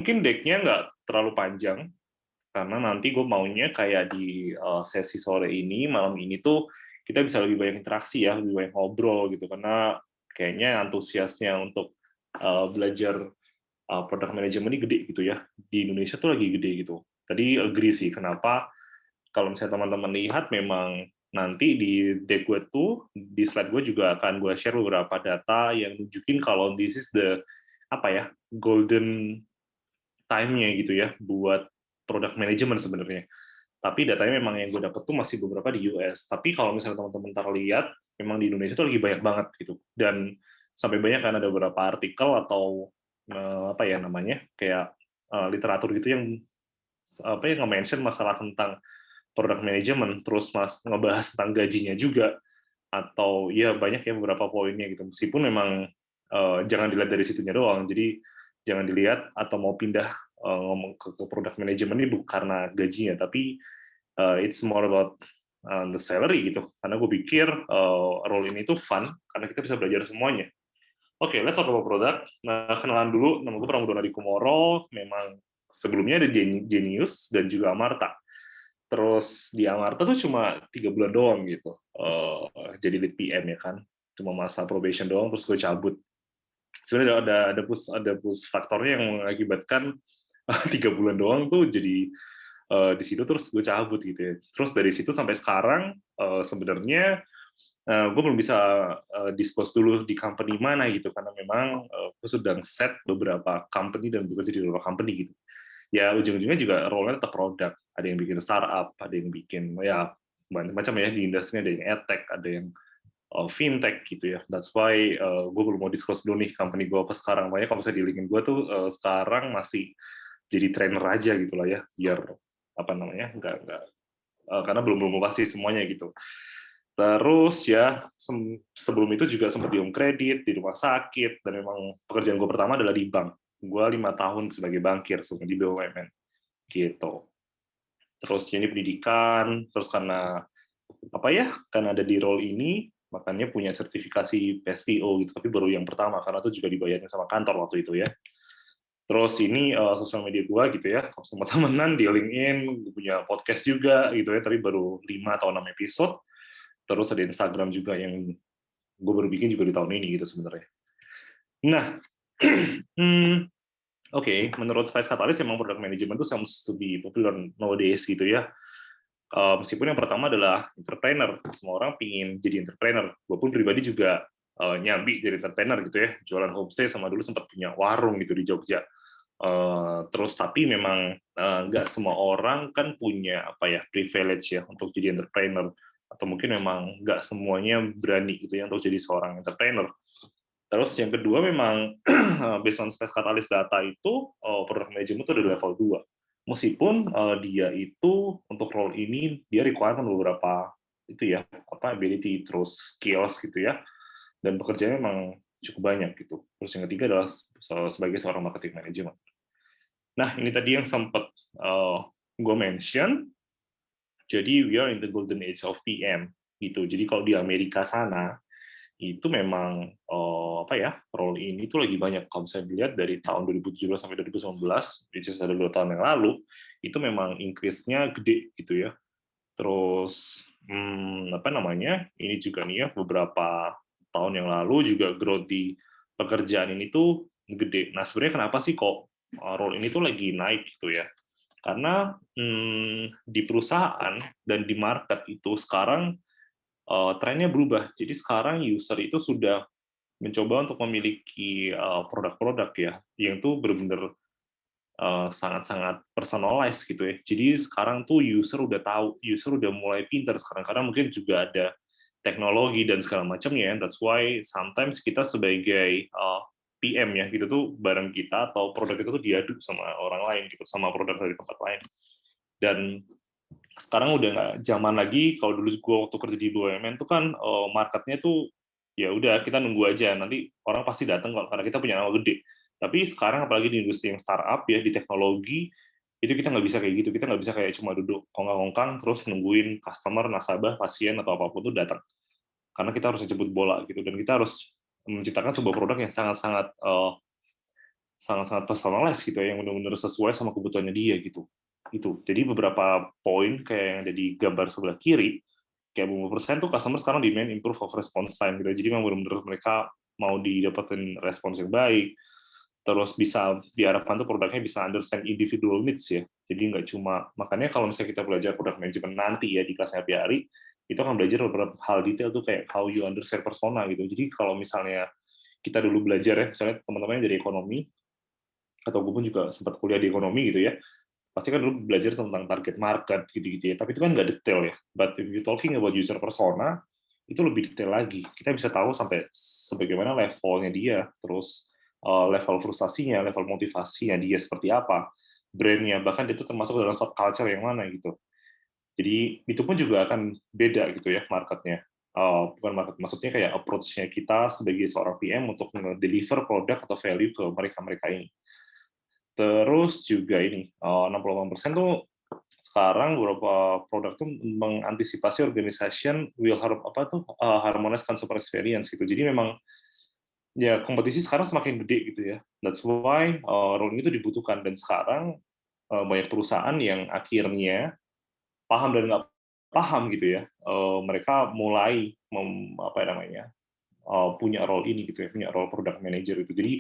mungkin deck-nya nggak terlalu panjang, karena nanti gue maunya kayak di sesi sore ini, malam ini tuh kita bisa lebih banyak interaksi ya, lebih banyak ngobrol gitu, karena kayaknya antusiasnya untuk belajar product management ini gede gitu ya. Di Indonesia tuh lagi gede gitu. Tadi agree sih, kenapa kalau misalnya teman-teman lihat memang nanti di deck gue tuh, di slide gue juga akan gue share beberapa data yang nunjukin kalau this is the apa ya, golden time-nya gitu ya buat product management sebenarnya. Tapi datanya memang yang gue dapet tuh masih beberapa di US. Tapi kalau misalnya teman-teman ntar lihat, memang di Indonesia tuh lagi banyak banget gitu. Dan sampai banyak kan ada beberapa artikel atau apa ya namanya, kayak literatur gitu yang apa ya nge-mention masalah tentang product management, terus ngebahas tentang gajinya juga, atau ya banyak ya beberapa poinnya gitu. Meskipun memang jangan dilihat dari situnya doang, jadi jangan dilihat atau mau pindah ngomong ke product management ini bukan karena gajinya, tapi it's more about the salary gitu. Karena gue pikir role ini tuh fun, karena kita bisa belajar semuanya. Oke, let's talk about product. Nah, kenalan dulu, nama gue Pramudona Kumoro, memang sebelumnya ada Genius dan juga Amarta. Terus di Amarta tuh cuma 3 bulan doang gitu, jadi lead PM ya kan, cuma masa probation doang, terus gue cabut. Sebenarnya ada push faktornya yang mengakibatkan 3 bulan doang tuh jadi di situ terus gue cabut gitu ya. Terus dari situ sampai sekarang sebenarnya gue belum bisa disclose dulu di company mana gitu, karena memang gue sedang set beberapa company dan bekerja di beberapa company gitu. Ya ujung-ujungnya juga role-nya tetap produk. Ada yang bikin startup, ada yang bikin ya macam-macam ya di industri, ada yang edtech, ada yang fintech gitu ya. That's why gue belum mau disclose dulu nih company gue apa sekarang. Makanya kalau misalnya di LinkedIn gue tuh sekarang masih jadi trainer aja gitu lah ya, biar apa namanya nggak karena belum pasti semuanya gitu. Terus ya sebelum itu juga sempat di home credit, di rumah sakit, dan memang pekerjaan gue pertama adalah di bank. Gue 5 tahun sebagai bankir sebelum di BUMN gitu. Terus ini pendidikan, terus karena apa ya, karena ada di role ini, makanya punya sertifikasi PSPO gitu, tapi baru yang pertama karena itu juga dibayarin sama kantor waktu itu ya. Terus ini sosial media gua gitu ya, sama temenan di LinkedIn, gua punya podcast juga gitu ya, tapi baru 5 atau 6 episode. Terus ada Instagram juga yang gue baru bikin juga di tahun ini gitu sebenarnya. Nah, Oke, menurut Spice Catalyst emang product management itu seems to be popular nowadays gitu ya. Meskipun yang pertama adalah entrepreneur, semua orang pingin jadi entrepreneur. Gue pun pribadi juga nyambi jadi entrepreneur gitu ya, jualan homestay sama dulu sempat punya warung gitu di Jogja. Terus tapi memang nggak semua orang kan punya apa ya privilege ya untuk jadi entrepreneur, atau mungkin memang nggak semuanya berani gitu ya untuk jadi seorang entrepreneur. Terus yang kedua memang based on Space Catalyst data itu product management itu ada level 2. Meskipun dia itu untuk role ini dia requirement beberapa itu ya, apa ability terus skills gitu ya. Dan pekerjaannya memang cukup banyak gitu. Terus yang ketiga adalah sebagai seorang marketing management. Nah, ini tadi yang sempat gue mention. Jadi we are in the golden age of PM gitu. Jadi kalau di Amerika sana itu memang apa ya role ini tuh lagi banyak. Kalau saya dilihat dari tahun 2017 sampai 2019, which is ada 2 tahun yang lalu, itu memang increase-nya gede gitu ya. Terus apa namanya ini juga nih ya beberapa tahun yang lalu juga growth di pekerjaan ini tuh gede. Nah sebenarnya kenapa sih kok role ini tuh lagi naik gitu ya? Karena di perusahaan dan di market itu sekarang trennya berubah. Jadi sekarang user itu sudah mencoba untuk memiliki produk-produk ya, yang tuh benar-benar sangat-sangat personalized gitu ya. Jadi sekarang tuh user udah tahu, user udah mulai pintar sekarang karena mungkin juga ada teknologi dan segala macamnya. That's why sometimes kita sebagai PM ya, gitu tuh barang kita atau produk itu tuh diadu sama orang lain gitu, sama produk dari tempat lain. Dan sekarang udah nggak zaman lagi. Kalau dulu gue waktu kerja di BUMN tuh kan marketnya tuh ya udah kita nunggu aja, nanti orang pasti datang kok karena kita punya nama gede. Tapi sekarang apalagi di industri yang startup ya, di teknologi itu kita nggak bisa kayak gitu. Kita nggak bisa kayak cuma duduk kongkang-kongkang terus nungguin customer, nasabah, pasien atau apapun tuh datang, karena kita harus jemput bola gitu, dan kita harus menciptakan sebuah produk yang sangat-sangat sangat-sangat personalized gitu ya, yang benar-benar sesuai sama kebutuhannya dia gitu. Itu. Jadi beberapa poin kayak yang ada di gambar sebelah kiri, kayak 50% tuh customer sekarang demand improve of response time gitu. Jadi memang benar-benar mereka mau didapetin respons yang baik, terus bisa diharapkan tuh produknya bisa understand individual needs ya. Jadi nggak cuma, makanya kalau misalnya kita belajar product management nanti ya di kelasnya hari, itu akan belajar beberapa hal detail tuh kayak how you understand persona gitu. Jadi kalau misalnya kita dulu belajar ya, misalnya teman-teman yang dari ekonomi, atau gue pun juga sempat kuliah di ekonomi gitu ya, pasti kan dulu belajar tentang target market gitu-gitu ya, tapi itu kan nggak detail ya. But if you talking about user persona, itu lebih detail lagi. Kita bisa tahu sampai sebagaimana levelnya dia, terus level frustasinya, level motivasinya dia seperti apa, brandnya, bahkan itu termasuk dalam subculture yang mana gitu. Jadi itu pun juga akan beda gitu ya marketnya. Bukan market, maksudnya kayak approach-nya kita sebagai seorang PM untuk deliver produk atau value ke mereka-mereka ini. Terus juga ini, 68% tuh sekarang beberapa produk tuh mengantisipasi organization will harmonize consumer experience gitu. Jadi memang ya kompetisi sekarang semakin gede gitu ya. That's why role ini tuh dibutuhkan, dan sekarang banyak perusahaan yang akhirnya paham dan nggak paham gitu ya. Mereka mulai apa ya namanya, punya role ini gitu ya, punya role product manager itu. Jadi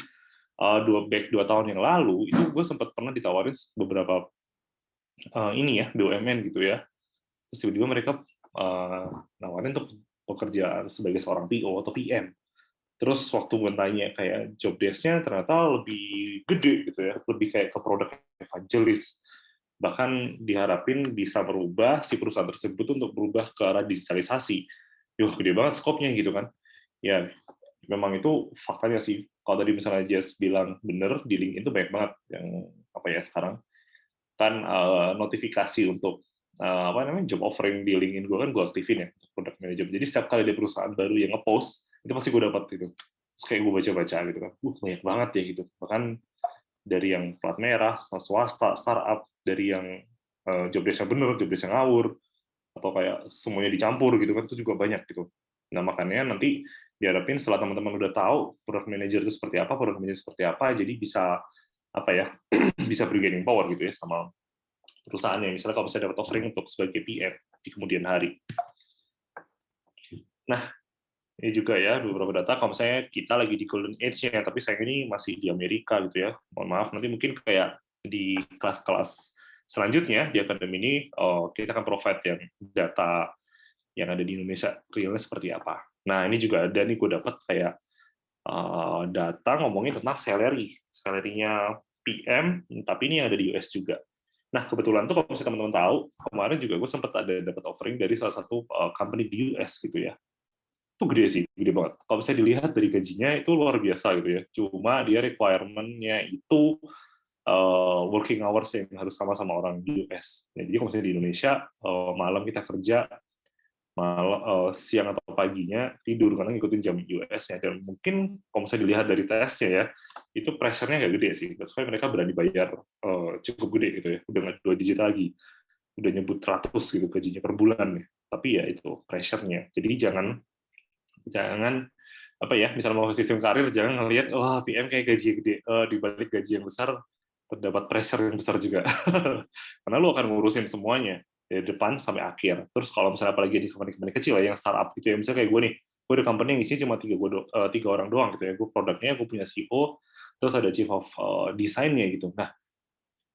2 tahun yang lalu itu gue sempat pernah ditawarin beberapa ini ya BUMN gitu ya, terus tiba-tiba mereka nawarin untuk pekerjaan sebagai seorang PO atau PM. Terus waktu gue tanya kayak job desk-nya ternyata lebih gede gitu ya, lebih kayak ke product evangelist. Bahkan diharapin bisa merubah si perusahaan tersebut untuk berubah ke arah digitalisasi. Yuh, gede banget skopnya gitu kan. Ya, memang itu faktanya sih. Kalau tadi misalnya Jess bilang bener, di LinkedIn itu banyak banget yang apa ya sekarang kan notifikasi untuk apa namanya job offering di LinkedIn gue kan gue aktifin ya untuk product manager. Jadi setiap kali ada perusahaan baru yang ngepost itu pasti gue dapat gitu. Terus kayak gue baca-baca gitu kan, banyak banget ya gitu. Bahkan dari yang plat merah, swasta, startup, dari yang job desk-nya bener, job desk-nya ngawur, atau kayak semuanya dicampur gitu kan, itu juga banyak gitu. Nah makanya nanti diharapin setelah teman-teman udah tahu product manager itu seperti apa, product manager seperti apa, jadi bisa apa ya, bisa bargaining power gitu ya sama perusahaannya. Misalnya kalau saya dapat offering untuk sebagai PM di kemudian hari. Nah, ini juga ya beberapa data kalau misalnya kita lagi di golden age-nya, tapi saya ini masih di Amerika gitu ya. Mohon maaf, nanti mungkin kayak di kelas-kelas selanjutnya di akademi ini kita akan provide yang data yang ada di Indonesia realnya seperti apa. Nah, ini juga ada nih gue dapat kayak data ngomongin tentang salary-nya PM, tapi ini yang ada di US juga. Nah, kebetulan tuh kalau misalnya teman-teman tahu, kemarin juga gue sempat ada dapat offering dari salah satu company di US gitu ya. Itu gede sih, gede banget. Kalau misalnya dilihat dari gajinya itu luar biasa gitu ya. Cuma dia requirement-nya itu working hours yang harus sama-sama orang di US. Ya, jadi kalau misalnya di Indonesia, malam kita kerja, malam siang atau paginya tidur karena ngikutin jam US-nya. Dan mungkin kalau misalnya dilihat dari tesnya ya, itu pressure-nya nggak gede sih. That's why mereka berani bayar cukup gede gitu ya. Udah nggak 2 digit lagi. Udah nyebut 100 gitu gajinya per bulan ya. Tapi ya itu pressure-nya. Jadi jangan apa ya, misalnya mau sistem karir jangan ngelihat wah PM kayak gaji gede, di balik gaji yang besar terdapat pressure yang besar juga. Karena lu akan ngurusin semuanya dari depan sampai akhir. Terus kalau misalnya apalagi di company-company kecil ya, yang startup gitu ya, misalnya kayak gue nih, gue ada company yang isinya cuma 3 orang doang gitu ya, gue produknya, gue punya CEO, terus ada chief of design-nya gitu. Nah,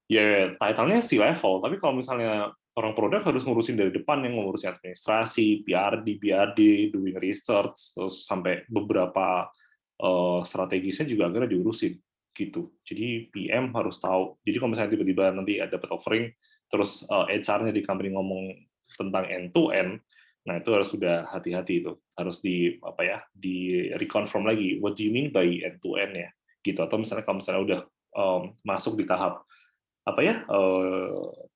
ya title-nya si level, tapi kalau misalnya orang produk harus ngurusin dari depan, yang ngurusin administrasi, BRD, doing research, terus sampai beberapa strategisnya juga akhirnya diurusin gitu. Jadi PM harus tahu. Jadi kalau misalnya tiba-tiba nanti ada dapat offering, terus HR-nya di company ngomong tentang end to end, nah itu harus sudah hati-hati itu. Harus di apa ya, di reconfirm lagi. What do you mean by end to end ya? Gitu. Atau misalnya kalau misalnya udah masuk di tahap apa ya,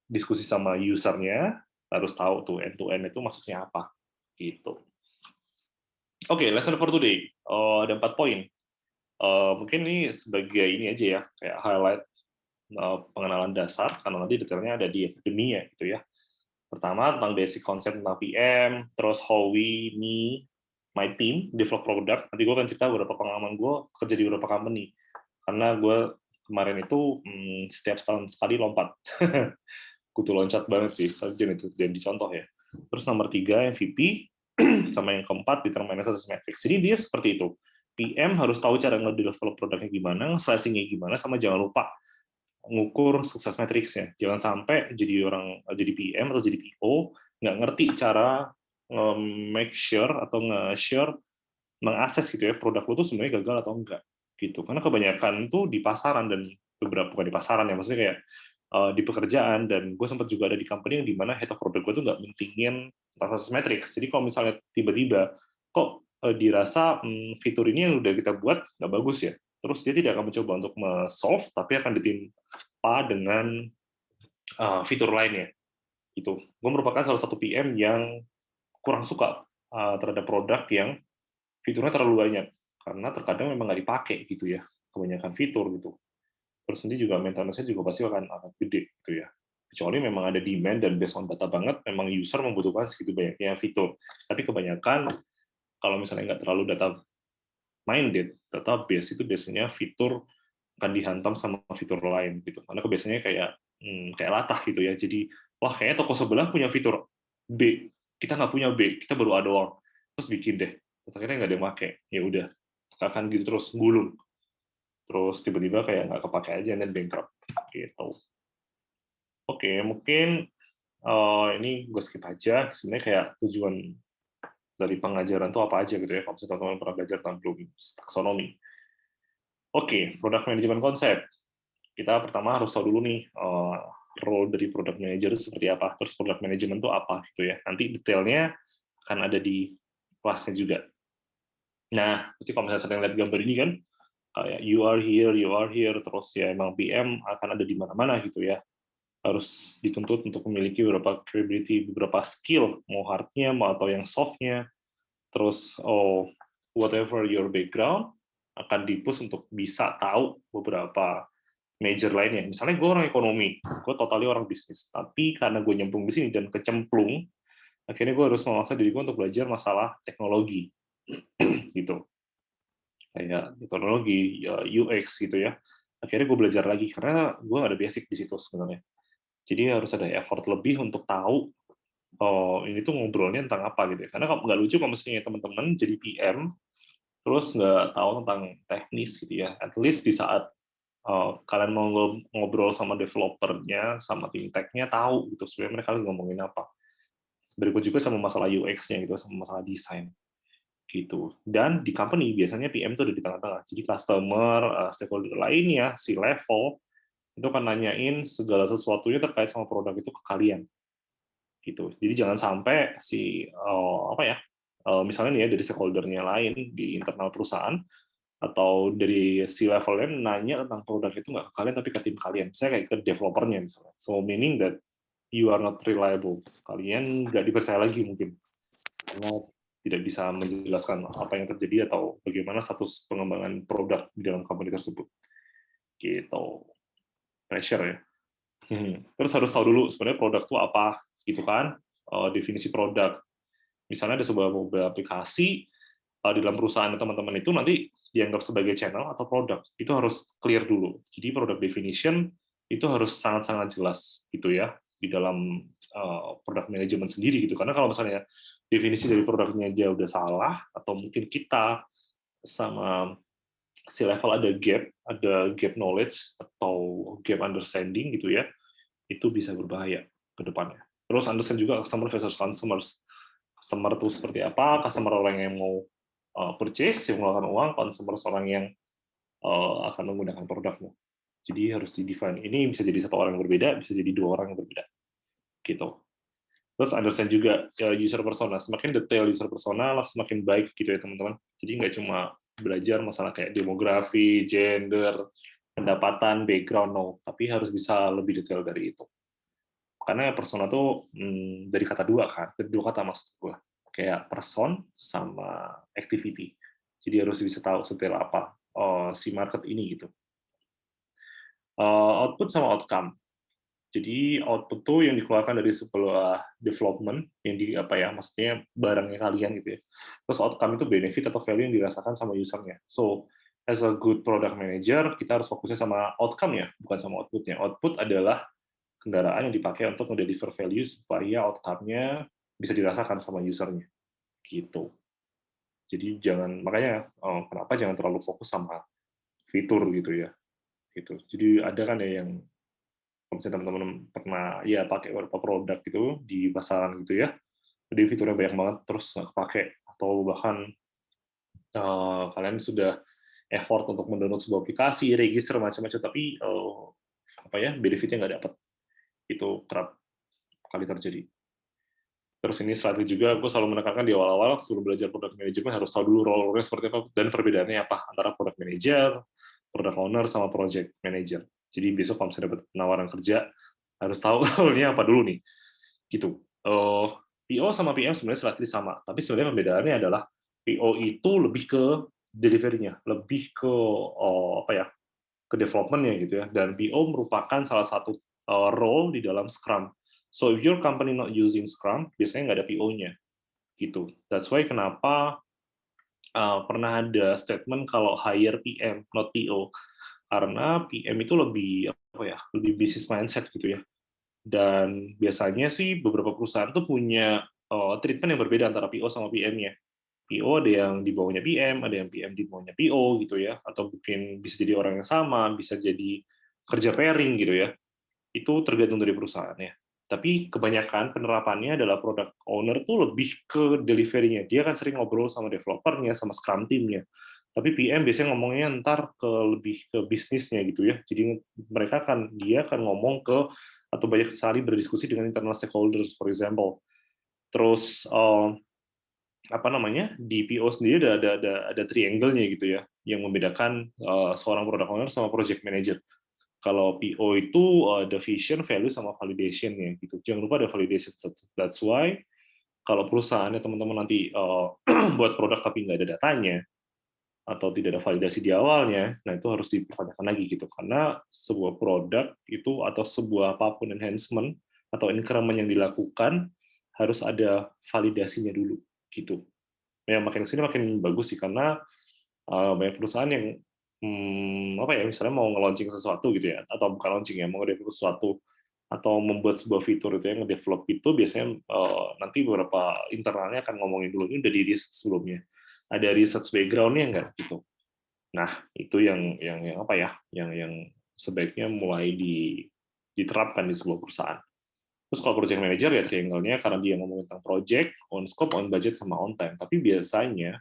diskusi sama usernya, harus tahu tuh end to end itu maksudnya apa gitu. Oke, lesson for today. Ada 4 poin. Mungkin ini sebagai ini aja ya, kayak highlight pengenalan dasar, karena nanti detailnya ada di akademi ya gitu ya. Pertama tentang basic konsep tentang PM, terus how my team develop product. Nanti gue akan cerita beberapa pengalaman gue kerja di beberapa company, karena gue kemarin itu setiap setahun sekali lompat. Kutu loncat banget sih, jangan dicontoh ya. Terus nomor 3 MVP, sama yang keempat determine success metrics. Jadi dia seperti itu. PM harus tahu cara nge-develop produknya gimana, slicing-nya gimana, sama jangan lupa ngukur sukses matriksnya. Jangan sampai jadi PM atau jadi PO nggak ngerti cara make sure atau nge-sure mengakses gitu ya produk lo tuh sebenarnya gagal atau enggak gitu. Karena kebanyakan tuh di pasaran dan beberapa bukan di pasaran ya, maksudnya kayak di pekerjaan, dan gue sempat juga ada di company yang dimana head of product gue tuh nggak mentingin sukses matrix. Jadi kalau misalnya tiba-tiba kok dirasa fitur ini yang udah kita buat nggak bagus ya, terus dia tidak akan mencoba untuk solve, tapi akan ditimpa dengan fitur lainnya. Itu gue merupakan salah satu PM yang kurang suka terhadap produk yang fiturnya terlalu banyak, karena terkadang memang nggak dipakai gitu ya, kebanyakan fitur gitu. Terus nanti juga maintenance-nya juga pasti akan gede gitu ya. Kecuali memang ada demand dan based on data banget, memang user membutuhkan segitu banyaknya fitur. Tapi kebanyakan kalau misalnya nggak terlalu data minded, database itu biasanya fitur akan dihantam sama fitur lain gitu. Karena biasanya kayak latah gitu ya. Jadi wah kayaknya toko sebelah punya fitur B, kita nggak punya B, kita baru A doang. Terus bikin deh. Terus akhirnya nggak ada yang pakai. Ya udah, akan gitu terus gulung. Terus tiba-tiba kayak nggak kepake aja dan bankrupt gitu. Oke, mungkin ini gue skip aja. Sebenarnya kayak tujuan dari pengajaran itu apa aja gitu ya, kalau misalnya teman-teman pernah belajar tentang Bloom's taksonomi. Oke, product management konsep. Kita pertama harus tahu dulu nih role dari product manager seperti apa, terus product management itu apa gitu ya. Nanti detailnya akan ada di kelasnya juga. Nah, pasti kalau misalnya sering lihat gambar ini kan, kayak you are here, terus ya emang PM akan ada di mana-mana gitu ya. Harus dituntut untuk memiliki beberapa capability, beberapa skill, mau hardnya, mau atau yang softnya. Terus whatever your background akan di-push untuk bisa tahu beberapa major lainnya. Misalnya gue orang ekonomi, gue totally orang bisnis, tapi karena gue nyemplung di sini dan kecemplung, akhirnya gue harus memaksa diri gue untuk belajar masalah teknologi, gitu. Kayak teknologi, UX gitu ya. Akhirnya gue belajar lagi karena gue nggak ada basic di situ sebenarnya. Jadi harus ada effort lebih untuk tahu ini tuh ngobrolnya tentang apa gitu ya. Karena nggak lucu kalau misalnya teman-teman jadi PM terus nggak tahu tentang teknis gitu ya. At least di saat kalian mau ngobrol sama developernya, sama tim tech-nya tahu gitu sebenarnya mereka lagi ngomongin apa. Berikut juga sama masalah UX-nya gitu, sama masalah desain gitu. Dan di company biasanya PM itu ada di tengah-tengah. Jadi customer, stakeholder lainnya, si level itu kan nanyain segala sesuatunya terkait sama produk itu ke kalian gitu. Jadi jangan sampai misalnya nih ya dari stakeholder-nya lain di internal perusahaan atau dari si levelnya nanya tentang produk itu nggak ke kalian tapi ke tim kalian. Saya kayak ke developernya misalnya. So meaning that you are not reliable. Kalian nggak dipercaya lagi mungkin karena tidak bisa menjelaskan apa yang terjadi atau bagaimana status pengembangan produk di dalam company tersebut. Gitu. Pressure ya. Terus harus tahu dulu sebenarnya produk itu apa, gitu kan? Definisi produk. Misalnya ada sebuah mobile aplikasi di dalam perusahaan teman-teman itu nanti dianggap sebagai channel atau produk. Itu harus clear dulu. Jadi product definition itu harus sangat-sangat jelas gitu ya di dalam product management sendiri gitu. Karena kalau misalnya definisi dari produknya aja udah salah atau mungkin kita sama si level ada gap knowledge atau gap understanding gitu ya, itu bisa berbahaya ke depannya. Terus understand juga customer versus consumers. Customer itu seperti apa, customer orang yang mau purchase, yang mengeluarkan uang, consumer orang yang akan menggunakan produkmu. Jadi harus di-define. Ini bisa jadi satu orang yang berbeda, bisa jadi dua orang yang berbeda. Gitu. Terus understand juga user persona. Semakin detail user persona, semakin baik gitu ya teman-teman. Jadi nggak cuma belajar masalah kayak demografi, gender, pendapatan, background, no. Tapi harus bisa lebih detail dari itu. Karena persona tuh dari kata dua kan, dari dua kata maksud gue. Kayak person sama activity. Jadi harus bisa tahu seperti apa si market ini gitu. Output sama outcome. Jadi output tuh yang dikeluarkan dari sebuah development yang maksudnya barangnya kalian gitu ya. Terus outcome itu benefit atau value yang dirasakan sama usernya. So as a good product manager, kita harus fokusnya sama outcome ya, bukan sama output-nya. Output adalah kendaraan yang dipakai untuk mendeliver value supaya outcome-nya bisa dirasakan sama user-nya, gitu. Jadi jangan, makanya kenapa jangan terlalu fokus sama fitur gitu ya, gitu. Jadi ada kan ya yang kalau misalnya teman-teman pernah ya pakai beberapa produk gitu di pasaran gitu ya, jadi fiturnya banyak banget terus nggak kepake, atau bahkan kalian sudah effort untuk mendownload sebuah aplikasi, register macam-macam, tapi apa ya benefitnya nggak dapat, itu kerap kali terjadi. Terus ini selalu juga aku selalu menekankan di awal-awal sebelum belajar product management harus tahu dulu role-nya seperti apa dan perbedaannya apa antara product manager, product owner, sama project manager. Jadi besok kalau misalnya dapat penawaran kerja harus tahu role-nya apa dulu nih, gitu. PO sama PM sebenarnya slightly sama, tapi sebenarnya perbedaannya adalah PO itu lebih ke delivery-nya, lebih ke apa ya, ke development-nya gitu ya. Dan PO merupakan salah satu role di dalam Scrum. So if your company not using Scrum, biasanya nggak ada PO-nya gitu. That's why kenapa pernah ada statement kalau hire PM, not PO. Karena PM itu lebih apa ya, lebih business mindset gitu ya. Dan biasanya sih beberapa perusahaan tuh punya treatment yang berbeda antara PO sama PM-nya. PO ada yang di bawahnya PM, ada yang PM di bawahnya PO gitu ya, atau mungkin bisa jadi orang yang sama, bisa jadi kerja pairing gitu ya. Itu tergantung dari perusahaannya. Tapi kebanyakan penerapannya adalah product owner tuh lebih ke delivery-nya. Dia kan sering ngobrol sama developer-nya, sama Scrum team-nya. Tapi PM biasanya ngomongnya ntar ke lebih ke bisnisnya gitu ya. Jadi dia akan ngomong ke atau banyak sekali berdiskusi dengan internal stakeholders, for example. Terus apa namanya di PO sendiri ada triangle-nya gitu ya, yang membedakan seorang product owner sama project manager. Kalau PO itu ada vision, value, sama validation ya gitu. Jangan lupa ada validation. That's why kalau perusahaannya teman-teman nanti buat produk tapi nggak ada datanya atau tidak ada validasi di awalnya, nah itu harus dipertanyakan lagi gitu. Karena sebuah produk itu atau sebuah apapun enhancement atau increment yang dilakukan harus ada validasinya dulu gitu. Yang makin kesini makin bagus sih karena banyak perusahaan yang apa ya misalnya mau nge-launching sesuatu gitu ya atau bukan launching ya mau nge-develop sesuatu atau membuat sebuah fitur itu yang nge-develop itu biasanya nanti beberapa internalnya akan ngomongin dulu ini udah di riset sebelumnya ada research background-nya enggak gitu. Nah itu yang apa ya yang sebaiknya mulai diterapkan di sebuah perusahaan. Terus kalau project manager ya triangle-nya karena dia ngomongin tentang project, on scope, on budget, sama on time. Tapi biasanya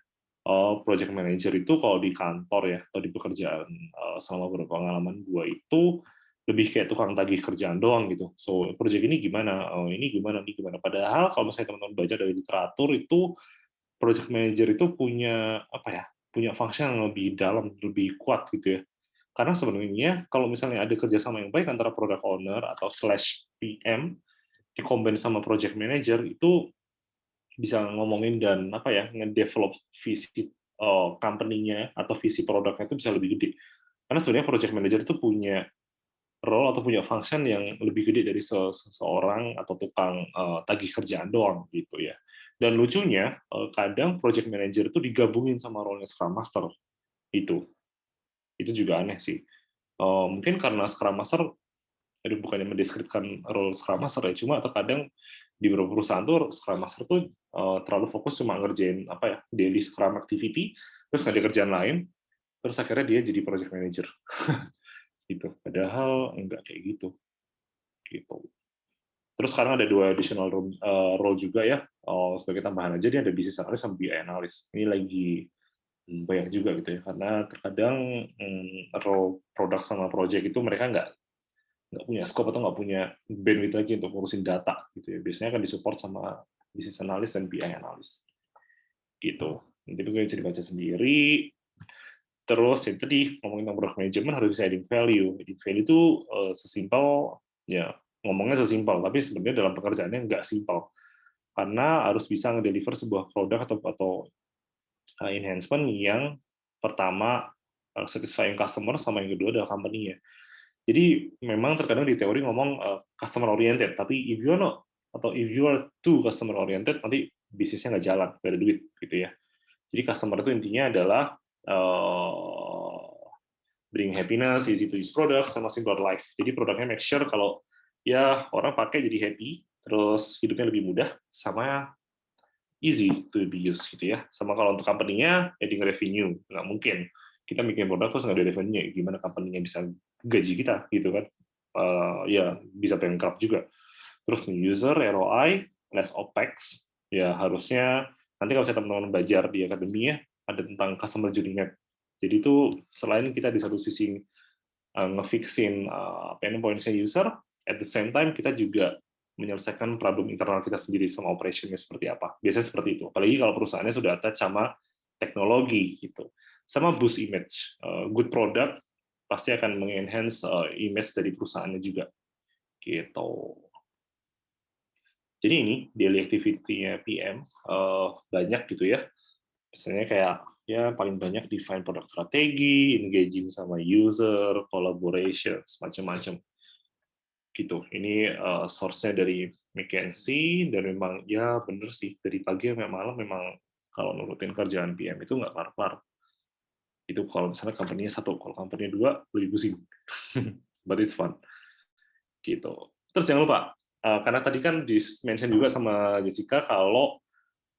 project manager itu kalau di kantor ya atau di pekerjaan selama beberapa pengalaman gua itu lebih kayak tukang tagih kerjaan doang gitu. So project ini gimana? Oh, ini gimana? Ini gimana? Padahal kalau misalnya teman-teman baca dari literatur itu project manager itu punya apa ya? Punya function yang lebih dalam, lebih kuat gitu ya. Karena sebenarnya kalau misalnya ada kerjasama yang baik antara product owner atau slash PM dikombin sama project manager itu bisa ngomongin dan apa ya ngedevelop visi company-nya atau visi produknya itu bisa lebih gede. Karena sebenarnya project manager itu punya role atau punya function yang lebih gede dari seseorang atau tukang tagih kerjaan doang gitu ya. Dan lucunya kadang project manager itu digabungin sama role-nya Scrum Master itu. Itu juga aneh sih. Mungkin karena Scrum Master jadi bukannya mendeskripsikan role Scrum Master ya, cuma terkadang di beberapa perusahaan tuh Scrum Master tuh terlalu fokus cuma ngerjain apa ya daily Scrum activity, terus nggak ada kerjaan lain, terus akhirnya dia jadi project manager gitu. Padahal enggak kayak gitu. Gitu. Terus sekarang ada dua additional role juga ya, sebagai tambahan aja dia ada business analyst sama BI analyst. Ini lagi banyak juga gitu ya, karena terkadang role product sama project itu mereka nggak punya scope atau nggak punya bandwidth lagi untuk ngurusin data gitu ya. Biasanya akan disupport sama business analyst dan BI analyst gitu. Nanti itu bisa dibaca sendiri. Terus yang tadi ngomongin tentang product management harus bisa adding value. Adding value itu sesimpel ya ngomongnya sesimpel, tapi sebenarnya dalam pekerjaannya nggak simpel. Karena harus bisa ngedeliver sebuah produk atau enhancement yang pertama satisfying customer sama yang kedua adalah company-nya. Jadi memang terkadang di teori ngomong customer oriented, tapi if you are not atau if you are too customer oriented nanti bisnisnya nggak jalan, nggak ada duit gitu ya. Jadi customer itu intinya adalah bring happiness, easy to use product, sama simpler life. Jadi produknya make sure kalau ya orang pakai jadi happy, terus hidupnya lebih mudah, sama easy to be used gitu ya. Sama kalau untuk company-nya, adding revenue, nggak mungkin kita bikin produk terus nggak ada revenue, gimana company-nya bisa gaji kita gitu kan? Ya bisa bankrupt juga. Terus nih user ROI, less OPEX, ya harusnya nanti kalau saya teman-teman belajar di akademi ya, ada tentang customer journey map. Jadi itu selain kita di satu sisi ngefixin pain points-nya user, at the same time kita juga menyelesaikan problem internal kita sendiri sama operation-nya seperti apa. Biasanya seperti itu. Apalagi kalau perusahaannya sudah attach sama teknologi gitu. Sama boost image. Good product pasti akan mengenhance image dari perusahaannya juga. Gitu. Jadi ini daily activity-nya PM banyak gitu ya. Misalnya kayak ya paling banyak define product strategi, engaging sama user, collaboration, macam-macam gitu. Ini source-nya dari McKinsey dan memang ya bener sih dari pagi sampai malam memang kalau nurutin kerjaan PM itu nggak kelar-kelar. Itu kalau misalnya company-nya satu, kalau company-nya dua lebih pusing. But it's fun. Gitu. Terus jangan lupa karena tadi kan di-mention juga sama Jessica kalau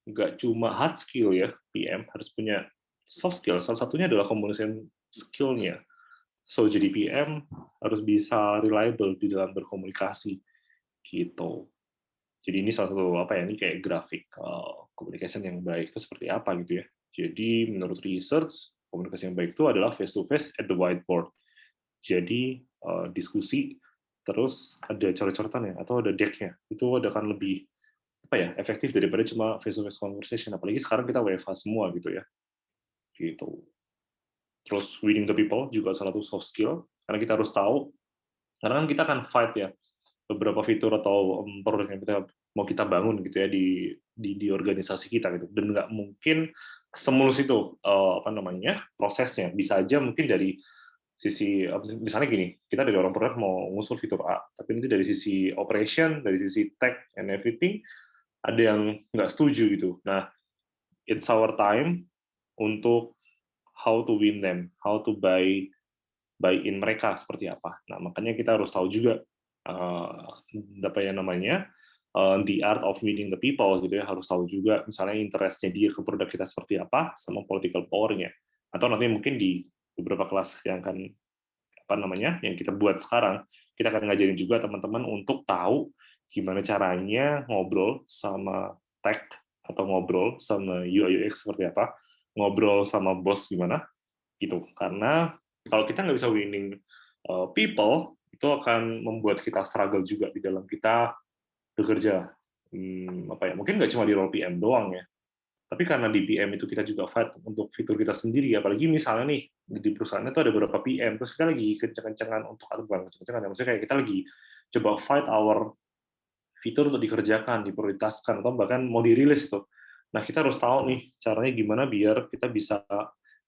nggak cuma hard skill ya PM harus punya soft skill. Salah satunya adalah communication skill-nya. So jadi PM harus bisa reliable di dalam berkomunikasi gitu. Jadi ini salah satu apa ya ini kayak grafik communication yang baik itu seperti apa gitu ya. Jadi menurut research komunikasi yang baik itu adalah face to face at the whiteboard. Jadi diskusi terus ada coret-coretan ya atau ada deck-nya. Itu akan lebih apa ya efektif daripada cuma face to face conversation. Apalagi sekarang kita WFH semua gitu ya. Gitu. Terus reading the people juga salah satu soft skill karena kita harus tahu karena kan kita akan fight ya beberapa fitur atau produk yang mau kita bangun gitu ya di organisasi kita gitu dan nggak mungkin semulus itu apa namanya prosesnya bisa aja mungkin dari sisi misalnya gini kita dari orang produk mau ngusul fitur A tapi nanti dari sisi operation dari sisi tech and everything ada yang nggak setuju gitu. Nah it's our time untuk how to win them, how to buy in mereka seperti apa. Nah, makanya kita harus tahu juga apa ya namanya the art of winning the people gitu ya. Harus tahu juga misalnya interestnya dia ke produk kita seperti apa sama political power-nya. Atau nanti mungkin di beberapa kelas yang akan apa namanya yang kita buat sekarang, kita akan ngajarin juga teman-teman untuk tahu gimana caranya ngobrol sama tech atau ngobrol sama UI UX seperti apa, ngobrol sama bos gimana gitu. Karena kalau kita nggak bisa winning people, itu akan membuat kita struggle juga di dalam kita bekerja. Apa ya? Mungkin nggak cuma di role PM doang ya. Tapi karena di PM itu kita juga fight untuk fitur kita sendiri, apalagi misalnya nih di perusahaan itu ada beberapa PM, terus kita lagi kenceng-kencengan untuk atau bukan kenceng-kencengan, ya, maksudnya kayak kita lagi coba fight our fitur untuk dikerjakan, diprioritaskan, atau bahkan mau dirilis tuh. Nah, kita harus tahu nih caranya gimana biar kita bisa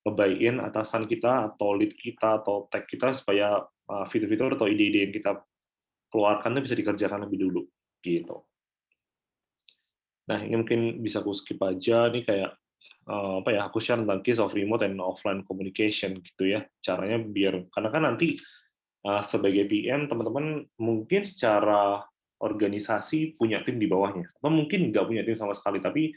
ngebaikin atasan kita atau lead kita atau tech kita supaya fitur-fitur atau ide-ide yang kita keluarkan itu bisa dikerjakan lebih dulu gitu. Nah, ini mungkin bisa aku skip aja nih kayak apa ya aku share tentang case of remote and offline communication gitu ya. Caranya biar karena kan nanti sebagai PM teman-teman mungkin secara organisasi punya tim di bawahnya atau mungkin nggak punya tim sama sekali tapi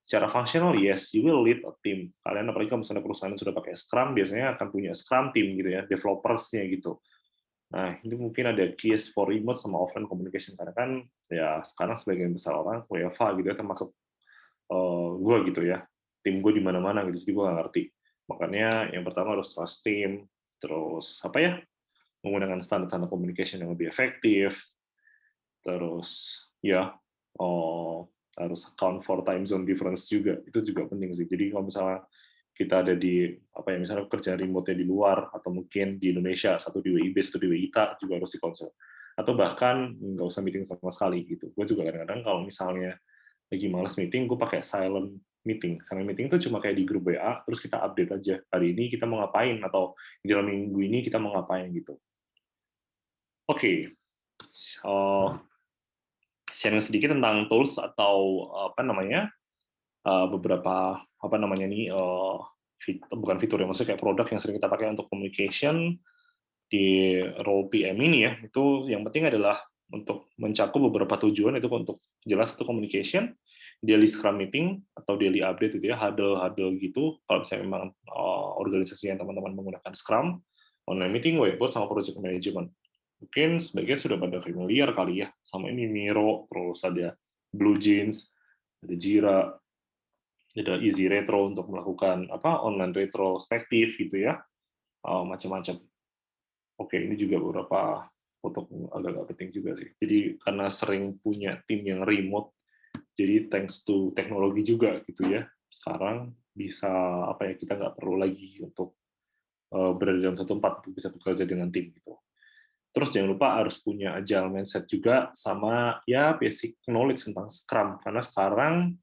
secara functional yes you will lead a team. Kalian apalagi kalau misalnya perusahaan sudah pakai Scrum biasanya akan punya Scrum team gitu ya, developersnya gitu. Nah, ini mungkin ada case for remote sama offline communication karena kan ya sekarang sebagian besar orang WFH gitu ya termasuk gue gitu ya. Tim gue di mana-mana gitu, jadi gue nggak ngerti. Makanya yang pertama harus trust team, terus apa ya menggunakan standar-standar communication yang lebih efektif, terus ya harus account for time zone difference juga, itu juga penting sih. Jadi kalau misalnya kita ada di apa ya misalnya kerja remote-nya di luar atau mungkin di Indonesia satu di WIB satu di WITA juga harus dikonsol atau bahkan nggak usah meeting sama sekali gitu. Gue juga kadang-kadang kalau misalnya lagi malas meeting gue pakai silent meeting. Silent meeting itu cuma kayak di grup WA terus kita update aja hari ini kita mau ngapain atau di dalam minggu ini kita mau ngapain gitu. Oke. Sharing sedikit tentang tools atau apa namanya beberapa apa namanya nih bukan fitur ya, maksudnya kayak produk yang sering kita pakai untuk communication di role PM ini ya, itu yang penting adalah untuk mencakup beberapa tujuan, itu untuk jelas satu communication, daily scrum meeting atau daily update gitu ya, huddle gitu. Kalau misalnya memang organisasi yang teman-teman menggunakan scrum, online meeting, whiteboard, sama project management. Mungkin sebagian sudah pada familiar kali ya sama ini Miro, terus ada Blue Jeans, ada Jira, ada Easy Retro untuk melakukan online retrospektif gitu ya, macam-macam. Oke, ini juga beberapa foto agak-agak penting juga sih. Jadi karena sering punya tim yang remote, jadi thanks to teknologi juga gitu ya. Sekarang bisa kita nggak perlu lagi untuk berada dalam satu tempat untuk bisa bekerja dengan tim gitu. Terus jangan lupa harus punya agile mindset juga sama ya basic knowledge tentang Scrum karena sekarang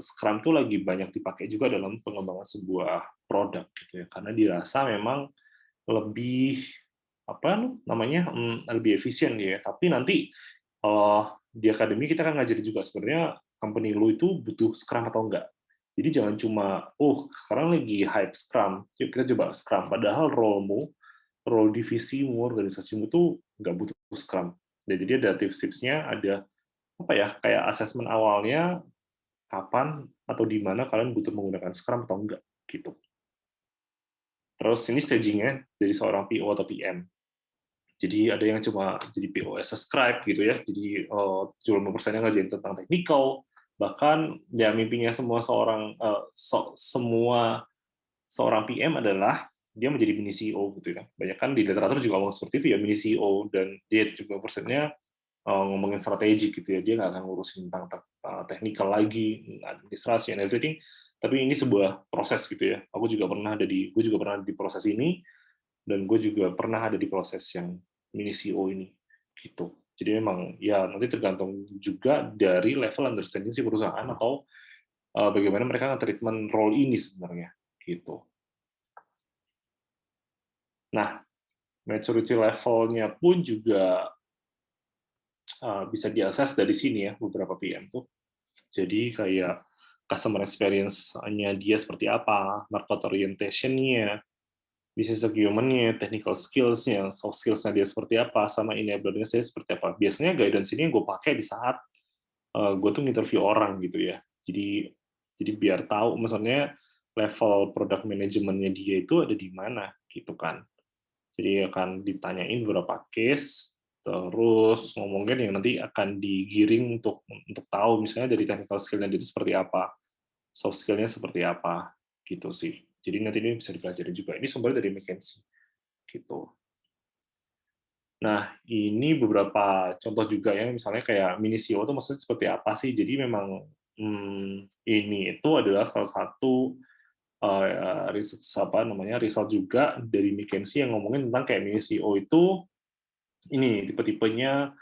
Scrum tuh lagi banyak dipakai juga dalam pengembangan sebuah produk gitu ya. Karena dirasa memang lebih lebih efisien dia. Tapi nanti di akademi kita kan ngajarin juga sebenarnya company lu itu butuh Scrum atau enggak. Jadi jangan cuma sekarang lagi hype Scrum, yuk kita coba Scrum. Padahal role divisimu, organisasimu tuh nggak butuh Scrum. Jadi ada tips-tipsnya, ada kayak asesmen awalnya kapan atau di mana kalian butuh menggunakan Scrum atau enggak gitu. Terus ini staging-nya dari seorang PO atau PM. Jadi ada yang cuma jadi PO as a scribe gitu ya, jadi 70% ngajarin tentang technical, bahkan ya mimpinya semua seorang PM adalah dia menjadi mini CEO gitu ya. Banyak kan di literatur juga ngomong seperti itu ya, mini CEO, dan dia 70%-nya ngomongin strategi gitu ya, dia nggak akan ngurusin tentang technical lagi, administrasi and everything, tapi ini sebuah proses gitu ya. Gue juga pernah ada di proses ini, dan gue juga pernah ada di proses yang mini CEO ini gitu. Jadi memang ya nanti tergantung juga dari level understanding si perusahaan atau bagaimana mereka nge-treatment role ini sebenarnya gitu. Nah, maturity level-nya pun juga bisa diakses dari sini ya, beberapa PM tuh. Jadi kayak customer experience-nya dia seperti apa, market orientation-nya, business acumen-nya, technical skills-nya, soft skills-nya dia seperti apa, sama enabler-nya saya seperti apa. Biasanya guidance ini yang gue pakai di saat gue tuh interview orang gitu ya. Jadi biar tahu misalnya level product management-nya dia itu ada di mana gitu kan. Jadi akan ditanyain beberapa case, terus ngomongin yang nanti akan digiring untuk tahu misalnya dari technical skill-nya dia itu seperti apa, soft skill-nya seperti apa, gitu sih. Jadi nanti ini bisa dipelajari juga. Ini sumbernya dari McKinsey, gitu. Nah, ini beberapa contoh juga ya, misalnya kayak mini CEO itu maksudnya seperti apa sih? Jadi memang ini itu adalah salah satu result juga dari McKinsey yang ngomongin tentang kayak mini CEO itu ini tipe-tipenya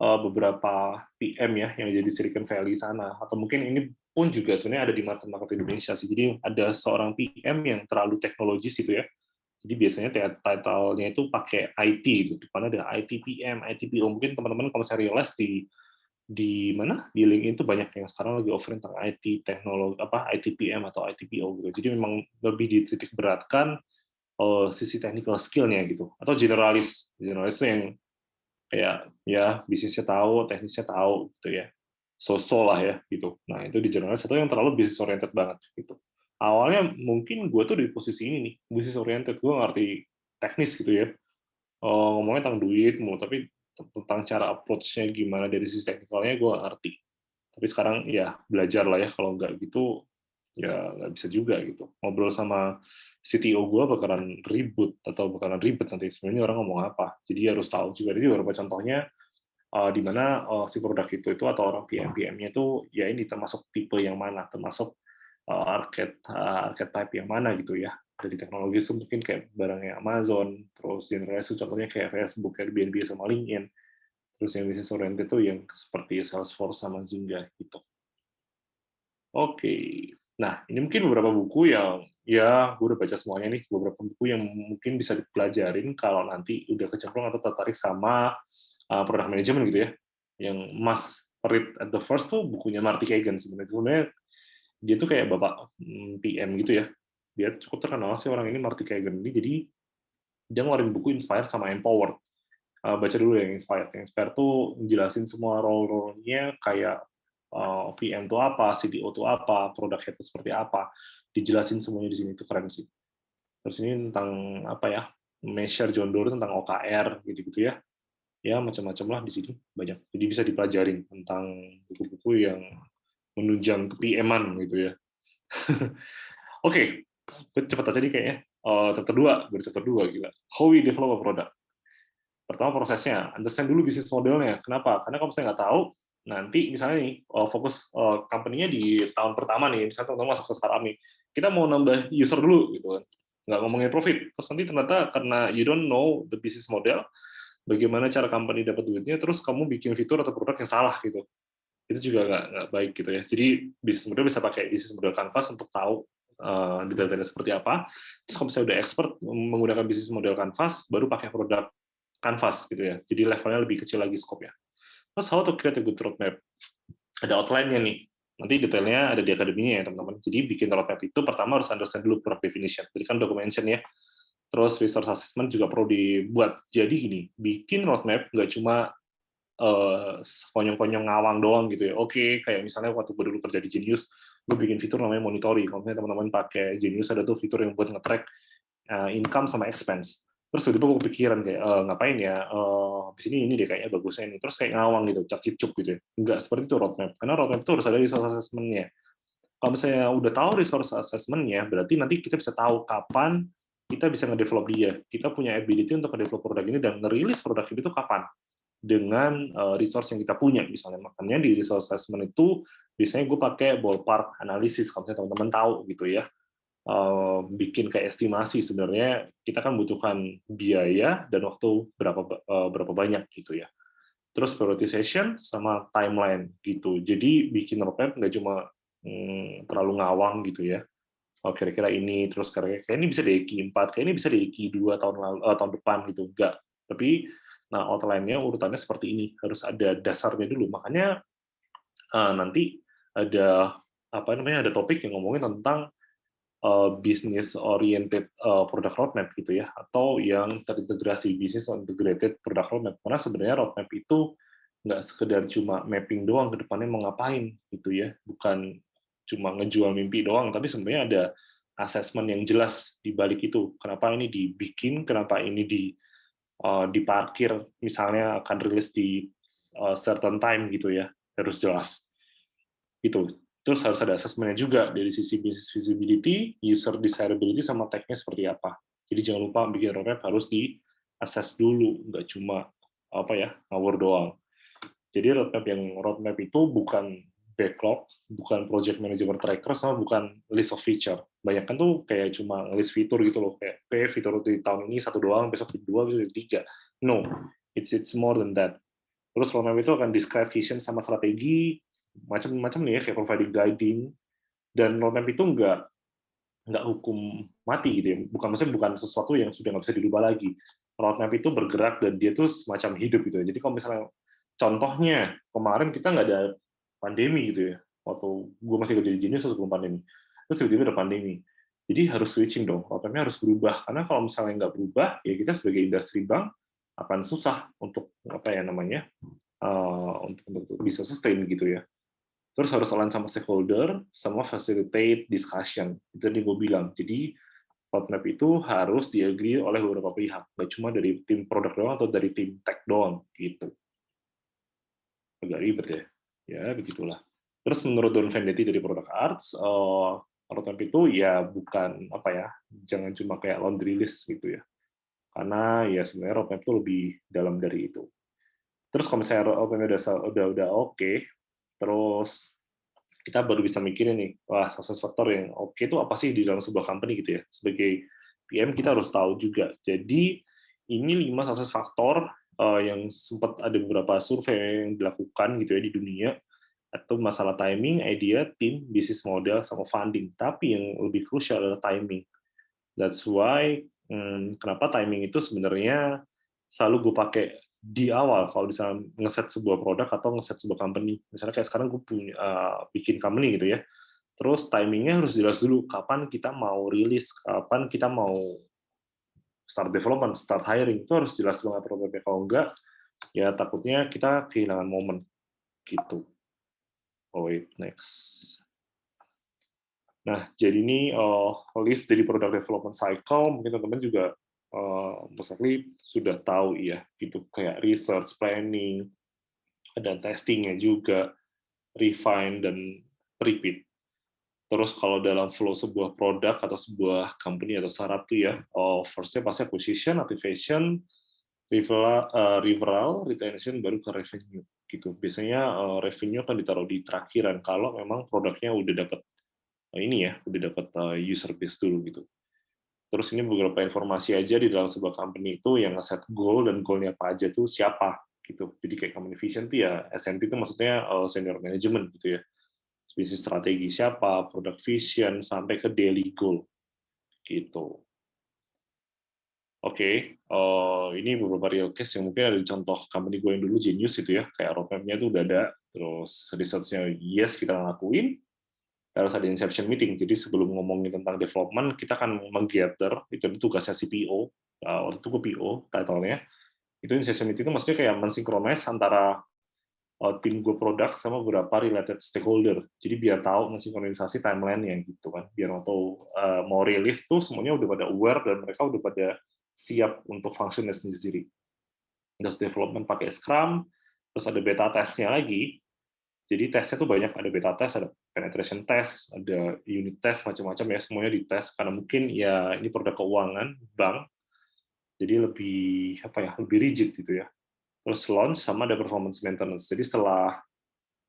beberapa PM ya yang jadi Silicon Valley sana, atau mungkin ini pun juga sebenarnya ada di market-market Indonesia sih. Jadi ada seorang PM yang terlalu teknologis gitu ya. Jadi biasanya title-nya itu pakai IT gitu. Di mana ada IT PM, IT PO. Mungkin teman-teman kalau saya realize di mana di LinkedIn itu banyak yang sekarang lagi offering tentang IT teknologi IT PM atau IT PO gitu. Jadi memang lebih dititik beratkan sisi technical skill-nya gitu. Atau generalis. Generalis itu yang kayak ya bisnisnya tahu, teknisnya tahu gitu ya. So-so lah ya gitu. Nah, itu di jurnalis atau yang terlalu business oriented banget gitu. Awalnya mungkin gue tuh di posisi ini nih, business oriented, gue ngerti teknis gitu ya. Ngomongnya tentang duit mulu, tapi tentang cara approach-nya gimana dari sisi teknikalnya gue nggak ngerti. Tapi sekarang ya belajar lah ya, kalau nggak gitu ya nggak bisa juga gitu. Ngobrol sama CTO gue bakalan ribut atau bakalan ribet nanti sebenarnya orang ngomong apa. Jadi harus tahu juga. Jadi beberapa contohnya di mana si produk itu atau orang PM-nya itu ya ini termasuk tipe yang mana, termasuk archetype yang mana gitu ya. Dari teknologi itu mungkin kayak barangnya Amazon, terus generasi contohnya kayak Facebook, Airbnb sama LinkedIn. Terus yang business oriented itu yang seperti Salesforce sama Zynga gitu. Oke. Nah, ini mungkin beberapa buku yang ya gue udah baca semuanya nih, beberapa buku yang mungkin bisa dipelajarin kalau nanti udah kecemplung atau tertarik sama product management gitu ya. Yang must read at the first tuh bukunya Marty Cagan sebenarnya. Sebenarnya Dia tuh kayak bapak PM gitu ya. Dia cukup terkenal sih orang ini, Marty Kagan ini. Jadi dia ngeluarin buku Inspired sama Empowered. Baca dulu yang Inspired. Yang Inspired tuh jelasin semua role-nya kayak PM itu apa, CTO itu apa, product head itu seperti apa. Dijelasin semuanya di sini, itu keren sih. Terus ini tentang apa ya? Measure John Doerr tentang OKR gitu-gitu ya. Ya macam-macam lah di sini banyak. Jadi bisa dipelajarin tentang buku-buku yang menunjang ke PM-an gitu ya. Oke, cepat aja nih kayaknya. Chapter 2, baru chapter 2, gila. How we develop a product. Pertama prosesnya, understand dulu bisnis modelnya. Kenapa? Karena kalau misalnya nggak tahu, nanti misalnya nih, fokus company-nya di tahun pertama nih, misalnya teman-teman masuk ke startup nih, kita mau nambah user dulu, gitu kan. Nggak ngomongin profit. Terus nanti ternyata karena you don't know the business model, bagaimana cara company dapat duitnya, terus kamu bikin fitur atau produk yang salah gitu. Itu juga nggak baik gitu ya. Jadi bisnis model bisa pakai bisnis model Canvas untuk tahu detail-detailnya seperti apa. Terus kalau misalnya udah expert menggunakan bisnis model Canvas, baru pakai produk Canvas gitu ya. Jadi levelnya lebih kecil lagi scope-nya. Terus how to create a good roadmap. Ada outline-nya nih. Nanti detailnya ada di akademinya ya teman-teman. Jadi bikin roadmap itu pertama harus understand dulu product definition. Jadi kan document mention ya. Terus resource assessment juga perlu dibuat. Jadi gini, bikin roadmap nggak cuma konyong-konyong ngawang doang gitu ya. Oke, kayak misalnya waktu gue dulu kerja di Genius, gue bikin fitur namanya monitoring. Kalau misalnya teman-teman pakai Genius, ada tuh fitur yang buat nge-track income sama expense. Terus tiba-tiba gue kepikiran kayak, ngapain ya, di sini ini deh kayaknya bagusnya ini. Terus kayak ngawang gitu, cap-cip-cup gitu ya. Enggak, seperti itu roadmap. Karena roadmap itu harus ada resource assessment-nya. Kalau misalnya udah tahu resource assessment-nya, berarti nanti kita bisa tahu kapan kita bisa nge-develop dia. Kita punya ability untuk nge-develop produk ini dan nge-release produk ini tuh kapan dengan resource yang kita punya misalnya. Makanya di resource assessment itu biasanya gue pakai ballpark analisis kalau misalnya teman-teman tahu gitu ya. Bikin kayak estimasi sebenarnya kita kan butuhkan biaya dan waktu berapa banyak gitu ya. Terus prioritization sama timeline gitu. Jadi bikin roadmap nggak cuma terlalu ngawang gitu ya. Oh, kira-kira ini, terus kira-kira ini bisa di Q4, kayak ini bisa di Q2 tahun lalu, tahun depan gitu, enggak. Tapi nah outline-nya urutannya seperti ini, harus ada dasarnya dulu. Makanya nanti ada apa namanya, ada topik yang ngomongin tentang business oriented product roadmap gitu ya, atau yang terintegrasi business integrated product roadmap. Karena sebenarnya roadmap itu nggak sekedar cuma mapping doang ke depannya mau ngapain gitu ya, bukan cuma ngejual mimpi doang, tapi sebenarnya ada assessment yang jelas di balik itu. Kenapa ini dibikin, kenapa ini diparkir, misalnya akan rilis di certain time gitu ya, harus jelas. Gitu. Terus harus ada assessment-nya juga dari sisi business visibility, user desirability, sama tag-nya seperti apa. Jadi jangan lupa bikin roadmap harus di-assess dulu, nggak cuma apa ya ngawur doang. Jadi roadmap itu bukan backlog, bukan project management tracker, sama bukan list of feature. Banyak kan tuh kayak cuma list fitur gitu loh, kayak fitur di tahun ini satu doang, besok dua, besok tiga. No, it's more than that. Terus roadmap itu akan describe vision sama strategi, macam-macam nih ya, kayak providing guiding, dan roadmap itu nggak hukum mati gitu ya. Bukan sesuatu yang sudah nggak bisa dirubah lagi. Roadmap itu bergerak dan dia tuh semacam hidup gitu ya. Jadi kalau misalnya contohnya kemarin kita nggak ada pandemi gitu ya. Waktu gue masih kerja di Genius sebelum pandemi. Terus tiba-tiba ada pandemi. Jadi harus switching dong. Roadmapnya harus berubah. Karena kalau misalnya nggak berubah, ya kita sebagai industri bank akan susah untuk apa ya namanya untuk bisa sustain gitu ya. Terus harus align sama stakeholder, sama facilitate discussion. Itu yang gue bilang. Jadi roadmap itu harus di-agree oleh beberapa pihak, nggak cuma dari tim produk doang atau dari tim tech doang, gitu. Agak ribet ya. Ya, begitulah. Terus menurut Don Vendetti dari Product Arts, roadmap itu ya bukan apa ya, jangan cuma kayak laundry list gitu ya. Karena ya sebenarnya roadmap itu lebih dalam dari itu. Terus kalau misalnya roadmap udah oke, terus kita baru bisa mikirin nih, wah success factor yang oke itu apa sih di dalam sebuah company gitu ya. Sebagai PM kita harus tahu juga. Jadi ini 5 success factor yang sempat ada beberapa survei yang dilakukan gitu ya di dunia, atau masalah timing, idea, tim, bisnis model, sama funding. Tapi yang lebih krusial adalah timing. That's why kenapa timing itu sebenarnya selalu gue pakai di awal kalau bisa ngeset sebuah produk atau ngeset sebuah company. Misalnya kayak sekarang gue punya bikin company gitu ya. Terus timing-nya harus jelas dulu, kapan kita mau rilis, kapan kita mau start development, start hiring, itu harus jelas banget roadmap-nya. Kalau enggak, ya takutnya kita kehilangan momen, gitu. Oh wait, next. Nah, jadi ini list dari product development cycle, mungkin teman-teman juga most likely sudah tahu ya, gitu kayak research, planning, dan testingnya juga, refine dan repeat. Terus kalau dalam flow sebuah produk atau sebuah company atau startup tuh ya, first-nya pasti acquisition, activation, referral, retention, baru ke revenue gitu. Biasanya revenue akan ditaruh di terakhiran kalau memang produknya udah dapat ini ya, udah dapat user base dulu gitu. Terus ini beberapa informasi aja di dalam sebuah company itu yang nge-set goal, dan goal-nya apa aja tuh siapa gitu. Jadi kayak company vision tuh ya SMT itu maksudnya senior management gitu ya. Bisnis strategi siapa, product vision sampai ke daily goal gitu. Oke, ini beberapa real case yang mungkin ada di contoh company gue yang dulu Genius itu ya, kayak roadmap-nya itu udah ada, terus research-nya yes kita ngelakuin, harus ada inception meeting. Jadi sebelum ngomongin tentang development, kita akan menggather, itu tugasnya si PO, waktu itu gue PO title-nya, itu inception meeting itu maksudnya kayak mensinkronis antara tim gue produk sama beberapa related stakeholder. Jadi biar tahu mensinkronisasi timeline-nya gitu kan. Biar tahu mau rilis tuh semuanya udah pada aware dan mereka udah pada siap untuk functionnya sendiri. Terus development pakai Scrum, terus ada beta testnya lagi. Jadi tesnya tuh banyak, ada beta test, ada penetration test, ada unit test, macam-macam ya, semuanya dites karena mungkin ya ini produk keuangan, bank, jadi lebih apa ya, lebih rigid gitu ya. Terus launch sama ada performance maintenance. Jadi setelah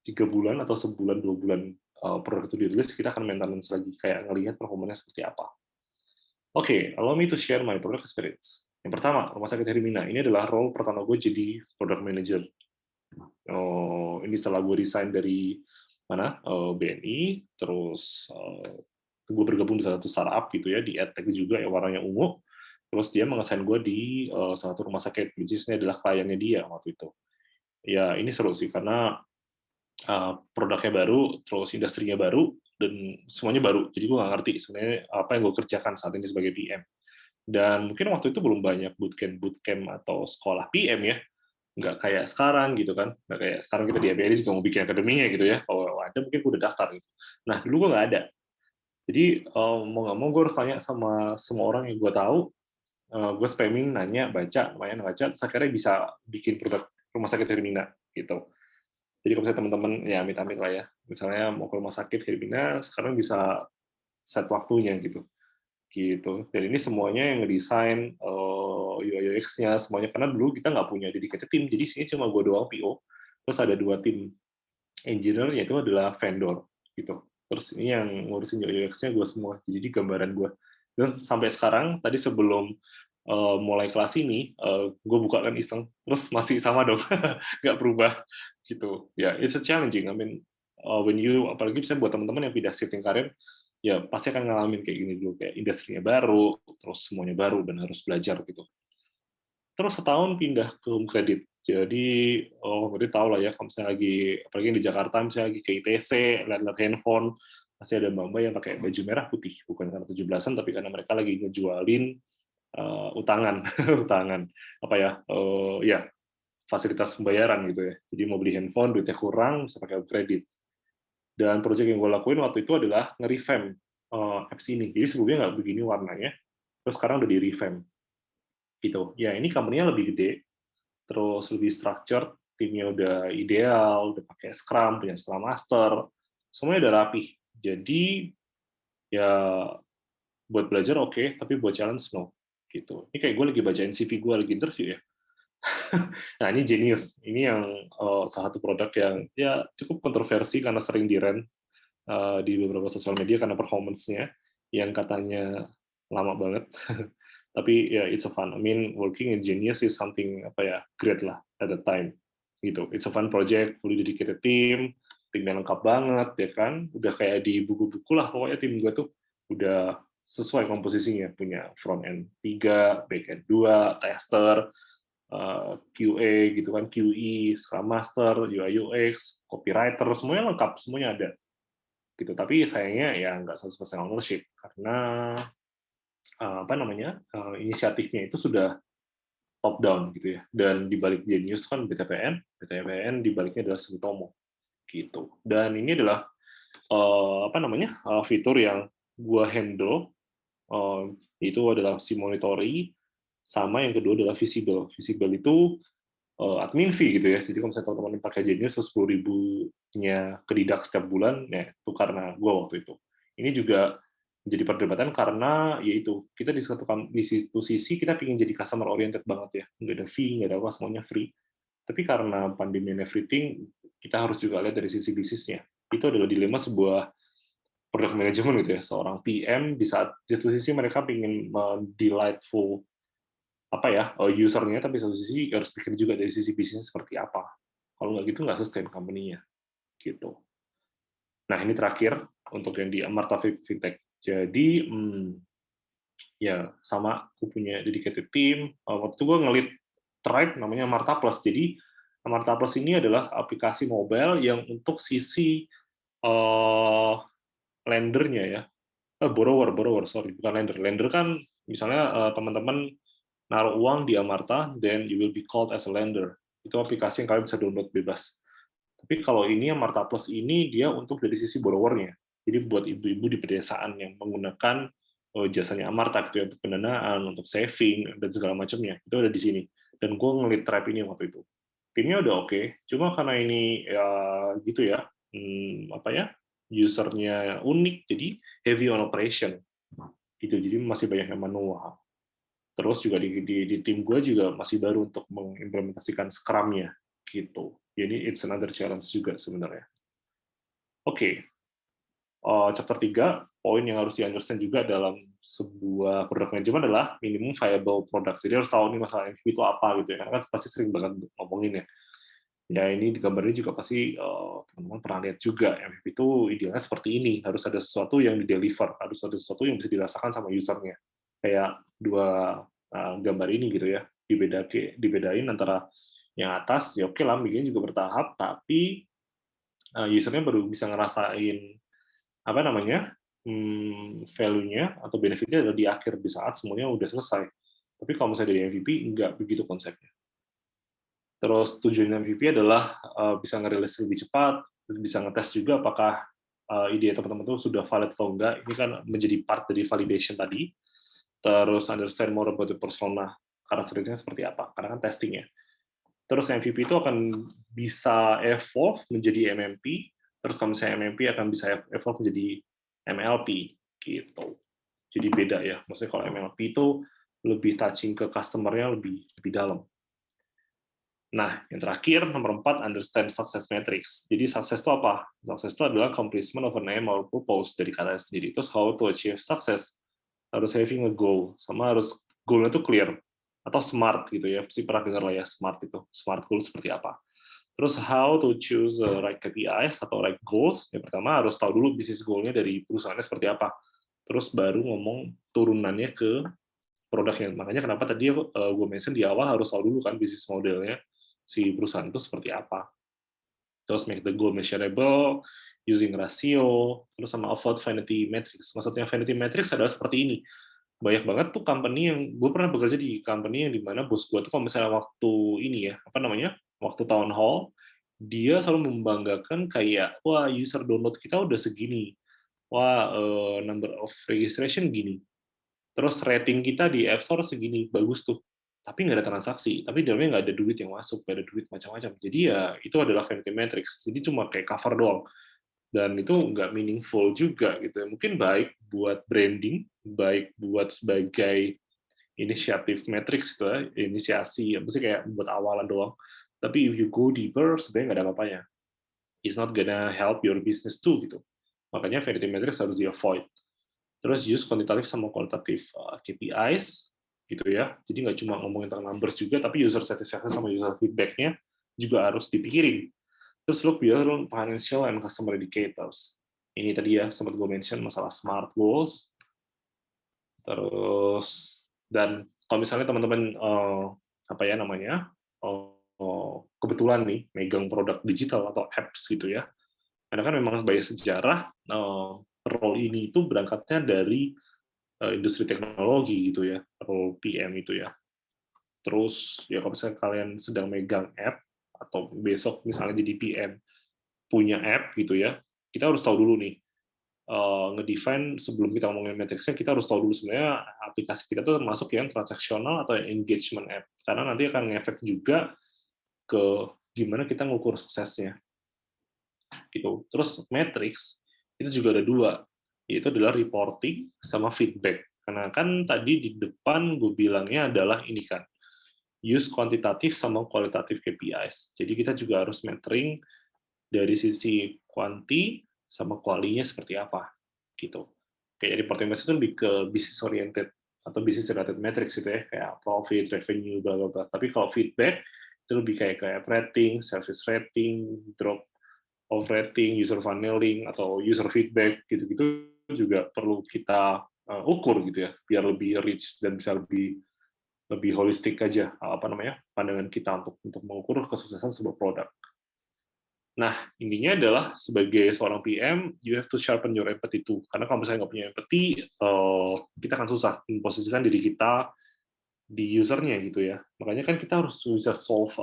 3 bulan atau sebulan 2 bulan produk itu dirilis, kita akan maintenance lagi kayak ngelihat performanya seperti apa. Oke, allow me to share my product experience. Yang pertama, Rumah Sakit Hermina. Ini adalah role pertama gue jadi product manager. Ini setelah gue resign dari mana BNI, terus gue bergabung di salah satu startup gitu ya, di edtech juga yang warnanya ungu. Terus dia mengesain gue di salah satu rumah sakit, which is ini adalah kliennya dia waktu itu. Ya ini seru sih karena produknya baru, terus industrinya baru, dan semuanya baru. Jadi gue nggak ngerti sebenarnya apa yang gue kerjakan saat ini sebagai PM. Dan mungkin waktu itu belum banyak bootcamp atau sekolah PM ya, nggak kayak sekarang gitu kan, nggak kayak sekarang kita di ABRI juga mau bikin akademinya gitu ya. Kalau ada mungkin gue udah daftar gitu. Nah dulu gue nggak ada. Jadi mau nggak mau gue harus tanya sama semua orang yang gue tahu. Gue spamming, nanya, baca, lumayan baca, terus akhirnya bisa bikin produk Rumah Sakit Hermina gitu. Jadi kalau misalnya teman-teman ya amit-amit lah ya, misalnya mau ke rumah sakit Hermina, sekarang bisa set waktunya gitu. Gitu. Dan ini semuanya yang ngedesain UI UX-nya semuanya karena dulu kita nggak punya dedicated tim, jadi sini cuma gue doang PO. Terus ada 2 tim engineer yaitu adalah vendor gitu. Terus ini yang ngurusin UI UX-nya gue semua. Jadi gambaran gue. Dan sampai sekarang tadi sebelum mulai kelas ini, gue buka kan iseng, terus masih sama dong, nggak berubah gitu. Ya, it's a challenging. I mean, when you apalagi misalnya buat teman-teman yang pindah shifting karir, ya pasti akan ngalamin kayak gini dulu, kayak industrinya baru, terus semuanya baru dan harus belajar gitu. Terus setahun pindah ke Home Credit. Jadi, berarti tahu lah ya, kalau misalnya lagi, apalagi di Jakarta, misalnya lagi ke ITC, lihat-lihat handphone, pasti ada mbak-mbak yang pakai baju merah putih, bukan karena 17-an, tapi karena mereka lagi ngejualin utangan, utangan apa ya, ya fasilitas pembayaran gitu ya. Jadi mau beli handphone, duitnya kurang, bisa pakai kredit. Dan proyek yang gue lakuin waktu itu adalah nge-revamp apps ini. Jadi sebelumnya nggak begini warnanya, terus sekarang udah di-revamp. Gitu. Ya ini company-nya lebih gede, terus lebih structured, timnya udah ideal, udah pakai Scrum, punya Scrum Master, semuanya udah rapi. Jadi ya buat belajar oke, tapi buat challenge no. Gitu. Ini kayak gue lagi bacain CV gue lagi interview ya. Nah ini Genius, ini yang salah satu produk yang ya cukup kontroversi karena sering di-rant di beberapa sosial media karena performance-nya yang katanya lama banget. Tapi ya it's a fun. I mean working in Genius is something apa ya great lah at the time. Gitu. It's a fun project, fully dedicated team, timnya lengkap banget ya kan. Udah kayak di buku-buku lah pokoknya tim gue tuh udah sesuai komposisinya, punya front end 3, back end 2, tester, QA gitu kan, QE, Scrum Master, UI UX, copywriter, semuanya lengkap, semuanya ada. gitu. Tapi sayangnya ya nggak 100% ownership karena inisiatifnya itu sudah top down gitu ya. Dan di balik Genius kan BTPN di baliknya adalah Sumitomo gitu. Dan ini adalah fitur yang gua handle, itu adalah si Monitory, sama yang kedua adalah Visible. Visible itu admin fee gitu ya. Jadi kalau misalnya teman-teman pakai Genius 10.000-nya kedidak setiap bulan, ya itu karena gue waktu itu. Ini juga menjadi perdebatan karena yaitu kita di satu sisi kita ingin jadi customer oriented banget ya, nggak ada fee, nggak ada apa, semuanya free. Tapi karena pandemi and everything, kita harus juga lihat dari sisi bisnisnya. Itu adalah dilema sebuah product management gitu ya, seorang PM di saat di satu sisi mereka ingin delightful usernya, tapi satu sisi harus pikir juga dari sisi bisnis seperti apa. Kalau nggak gitu nggak sustain company-nya gitu. Nah ini terakhir untuk yang di Amarta Fintech. Jadi ya sama aku punya dedicated team. Waktu itu gue ngelit Tribe namanya Amarta Plus. Jadi Amarta Plus ini adalah aplikasi mobile yang untuk sisi lendernya ya. Borrower, sorry, bukan lender. Lender kan misalnya teman-teman naruh uang di Amarta, then you will be called as a lender. Itu aplikasi yang kalian bisa download bebas. Tapi kalau ini Amarta Plus ini dia untuk dari sisi borrowernya. Jadi buat ibu-ibu di pedesaan yang menggunakan jasanya Amarta gitu ya, untuk pendanaan, untuk saving dan segala macamnya. Itu ada di sini. Dan gue ngelit Tribe ini waktu itu. Timnya udah oke, cuma karena ini ya gitu ya, usernya unik, jadi heavy on operation. Gitu, jadi masih banyak yang manual. Terus juga di tim gue juga masih baru untuk mengimplementasikan Scrum-nya gitu. Jadi it's another challenge juga sebenarnya. Oke. Chapter 3, poin yang harus di-understand juga dalam sebuah product management adalah minimum viable product. Jadi harus tahu nih masalah MVP itu apa gitu ya. Karena kan pasti sering banget ngomongin ya. Ya ini di gambar ini juga pasti teman-teman pernah lihat juga. MVP itu idealnya seperti ini. Harus ada sesuatu yang di-deliver. Harus ada sesuatu yang bisa dirasakan sama usernya. Kayak dua gambar ini gitu ya, dibedain antara yang atas ya oke lah bikinnya juga bertahap, tapi usernya baru bisa ngerasain value-nya atau benefit-nya adalah di akhir, di saat semuanya udah selesai. Tapi kalau misalnya dari MVP nggak begitu konsepnya. Terus tujuan MVP adalah bisa ngerilis lebih cepat, bisa ngetes juga apakah ide teman-teman itu sudah valid atau enggak. Ini kan menjadi part dari validation tadi. Terus understand more about the persona, karakteristiknya seperti apa, karena kan testingnya. Terus MVP itu akan bisa evolve menjadi MMP, terus kalau misalnya MMP akan bisa evolve menjadi MLP, gitu. Jadi beda ya, maksudnya kalau MLP itu lebih touching ke customer-nya lebih dalam. Nah, yang terakhir, nomor 4, understand success metrics. Jadi success itu apa? Success itu adalah accomplishment of an aim or purpose dari kata sendiri. Terus how to achieve success, harus having a goal, sama harus goal-nya itu clear atau smart gitu ya, pasti pernah dengar lah ya smart itu, smart goal seperti apa. Terus how to choose the right KPIs atau right goals, yang pertama harus tahu dulu bisnis goal-nya dari perusahaannya seperti apa, terus baru ngomong turunannya ke produknya. Makanya kenapa tadi gue mention di awal harus tahu dulu kan bisnis modelnya si perusahaan itu seperti apa. Terus make the goal measurable, using ratio, terus sama avoid vanity metrics. Maksudnya vanity metrics adalah seperti ini. Banyak banget tuh company yang gue pernah bekerja di company yang dimana bos gue tuh kalau misalnya waktu ini ya waktu town hall, dia selalu membanggakan kayak wah user download kita udah segini, wah number of registration gini, terus rating kita di App Store segini, bagus tuh, tapi nggak ada transaksi, tapi di dalamnya nggak ada duit yang masuk, nggak ada duit macam-macam. Jadi ya itu adalah vanity metrics, jadi cuma kayak cover doang, dan itu nggak meaningful juga gitu. Mungkin baik buat branding, baik buat sebagai inisiatif metrics itu ya, inisiasi, apa sih kayak buat awalan doang. Tapi if you go deeper, sebenarnya nggak ada apa-apanya. It's not gonna help your business too gitu. Makanya vanity metrics harus di-avoid. Terus use kuantitatif sama kualitatif KPIs gitu ya. Jadi nggak cuma ngomongin tentang numbers juga, tapi user satisfaction sama user feedback-nya juga harus dipikirin. Terus look beyond financial and customer indicators. Ini tadi ya sempat gue mention masalah smart goals. Terus dan kalau misalnya teman-teman kebetulan nih megang produk digital atau apps gitu ya, Karena kan memang banyak sejarah, role ini itu berangkatnya dari industri teknologi gitu ya, role PM itu ya. Terus ya kalau misalnya kalian sedang megang app atau besok misalnya jadi PM punya app gitu ya, kita harus tahu dulu nih ngedefine sebelum kita ngomongin metricsnya, kita harus tahu dulu sebenarnya aplikasi kita tuh termasuk yang transaksional atau yang engagement app. Karena nanti akan ngefek juga ke gimana kita ngukur suksesnya gitu. Terus metrics itu juga ada dua, yaitu adalah reporting sama feedback. Karena kan tadi di depan gue bilangnya adalah ini kan, use kuantitatif sama kualitatif KPIs. Jadi kita juga harus metering dari sisi kuanti sama kualinya seperti apa gitu. Kayak reporting metrics itu lebih ke business oriented atau business related metrics gitu ya, kayak profit, revenue, bla bla bla. Tapi kalau feedback itu lebih kayak rating, service rating, drop of rating, user funneling atau user feedback gitu-gitu juga perlu kita ukur gitu ya, biar lebih rich dan bisa lebih lebih holistik aja apa namanya pandangan kita untuk mengukur kesuksesan sebuah produk. Nah, intinya adalah sebagai seorang PM, you have to sharpen your empathy too. Karena kalau misalnya nggak punya empathy, kita akan susah memposisikan diri kita di usernya gitu ya. Makanya kan kita harus bisa solve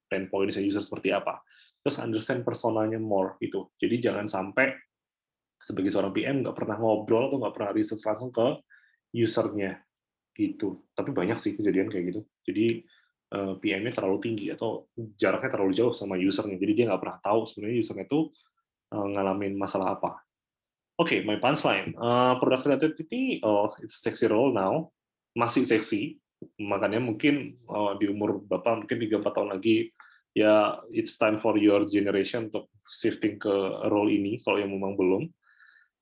pain point user seperti apa. Terus understand personanya more gitu. Jadi jangan sampai sebagai seorang PM nggak pernah ngobrol atau nggak pernah research langsung ke usernya gitu. Tapi banyak sih kejadian kayak gitu. Jadi PM-nya terlalu tinggi atau jaraknya terlalu jauh sama usernya. Jadi dia nggak pernah tahu sebenarnya usernya itu ngalamin masalah apa. Oke, my punchline. Product creativity, it's a sexy role now. Masih seksi. Makanya mungkin di umur Bapak mungkin 3-4 tahun lagi, ya it's time for your generation untuk shifting ke role ini, kalau yang memang belum.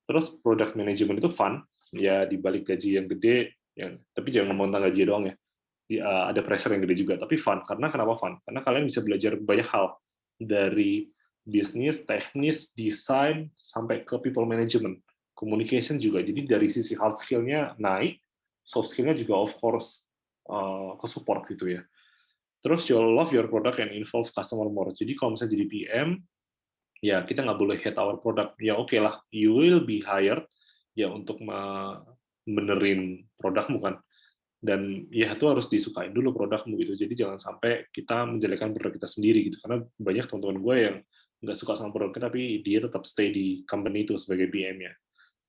Terus product management itu fun, ya di balik gaji yang gede, ya, tapi jangan ngomong tentang gaji doang ya. Ada pressure yang gede juga, tapi fun. Karena kenapa fun? Karena kalian bisa belajar banyak hal dari bisnis, teknis, desain, sampai ke people management, communication juga. Jadi dari sisi hard skill-nya naik, soft skill-nya juga of course ke support gitu ya. Terus you love your product and involve customer more. Jadi kalau misalnya jadi PM, ya kita nggak boleh hate our product. Ya oke lah, you will be hired ya untuk benerin produkmu kan. Dan ya itu harus disukain dulu produkmu gitu. Jadi jangan sampai kita menjelekkan produk kita sendiri gitu. Karena banyak teman-teman gue yang nggak suka sama produknya tapi dia tetap stay di company itu sebagai PM-nya.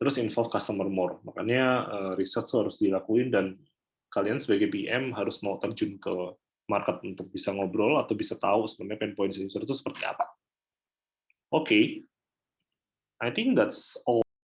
Terus involve customer more. Makanya research harus dilakuin dan kalian sebagai PM harus mau terjun ke market untuk bisa ngobrol atau bisa tahu sebenarnya pain point user itu seperti apa. Oke, I think that's all